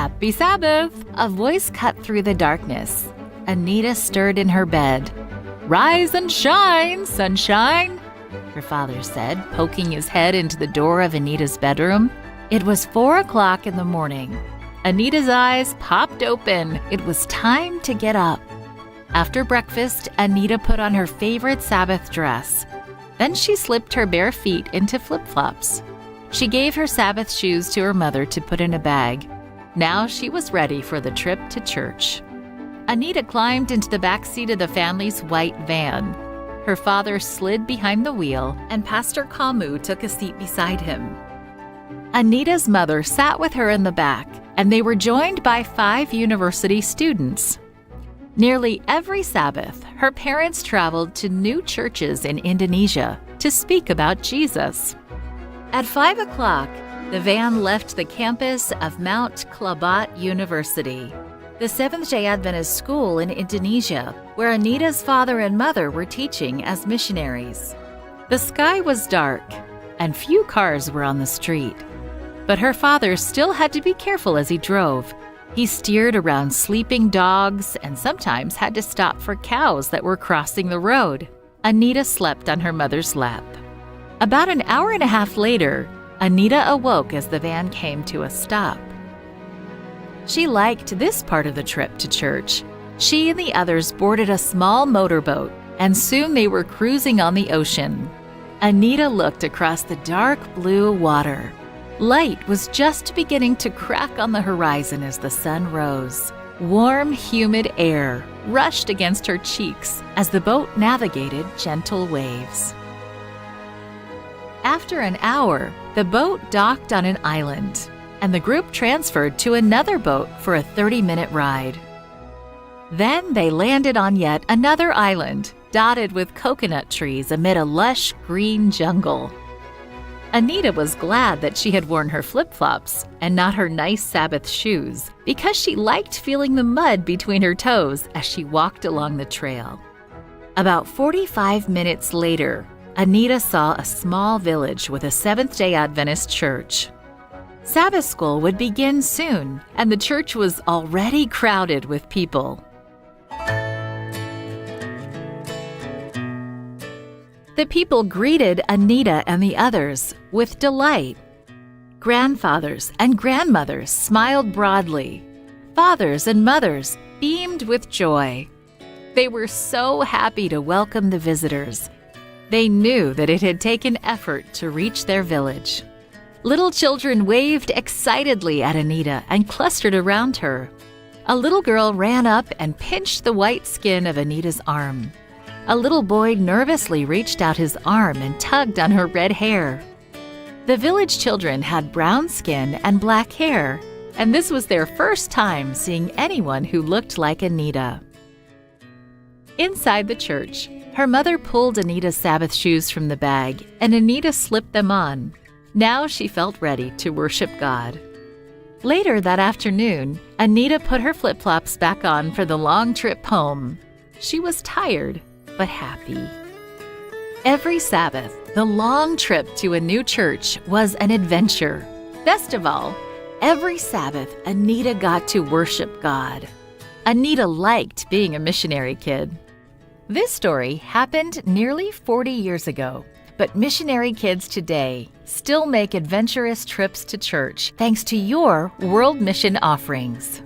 Happy Sabbath! A voice cut through the darkness. Anita stirred in her bed. Rise and shine, sunshine, her father said, poking his head into the door of Anita's bedroom. It was 4 o'clock in the morning. Anita's eyes popped open. It was time to get up. After breakfast, Anita put on her favorite Sabbath dress. Then she slipped her bare feet into flip-flops. She gave her Sabbath shoes to her mother to put in a bag. Now she was ready for the trip to church. Anita climbed into the back seat of the family's white van. Her father slid behind the wheel, and Pastor Kamu took a seat beside him. Anita's mother sat with her in the back, and they were joined by 5 university students. Nearly every Sabbath, her parents traveled to new churches in Indonesia to speak about Jesus. At 5 o'clock, the van left the campus of Mount Klabat University, the Seventh-day Adventist school in Indonesia, where Anita's father and mother were teaching as missionaries. The sky was dark, and few cars were on the street. But her father still had to be careful as he drove. He steered around sleeping dogs and sometimes had to stop for cows that were crossing the road. Anita slept on her mother's lap. About an hour and a half later, Anita awoke as the van came to a stop. She liked this part of the trip to church. She and the others boarded a small motorboat, and soon they were cruising on the ocean. Anita looked across the dark blue water. Light was just beginning to crack on the horizon as the sun rose. Warm, humid air rushed against her cheeks as the boat navigated gentle waves. After an hour, the boat docked on an island, and the group transferred to another boat for a 30-minute ride. Then they landed on yet another island, dotted with coconut trees amid a lush green jungle. Anita was glad that she had worn her flip-flops and not her nice Sabbath shoes, because she liked feeling the mud between her toes as she walked along the trail. About 45 minutes later, Anita saw a small village with a Seventh-day Adventist church. Sabbath school would begin soon, and the church was already crowded with people. The people greeted Anita and the others with delight. Grandfathers and grandmothers smiled broadly. Fathers and mothers beamed with joy. They were so happy to welcome the visitors. They knew that it had taken effort to reach their village. Little children waved excitedly at Anita and clustered around her. A little girl ran up and pinched the white skin of Anita's arm. A little boy nervously reached out his arm and tugged on her red hair. The village children had brown skin and black hair, and this was their first time seeing anyone who looked like Anita. Inside the church, her mother pulled Anita's Sabbath shoes from the bag, and Anita slipped them on. Now she felt ready to worship God. Later that afternoon, Anita put her flip-flops back on for the long trip home. She was tired, but happy. Every Sabbath, the long trip to a new church was an adventure. Best of all, every Sabbath, Anita got to worship God. Anita liked being a missionary kid. This story happened nearly 40 years ago, but missionary kids today still make adventurous trips to church thanks to your World Mission offerings.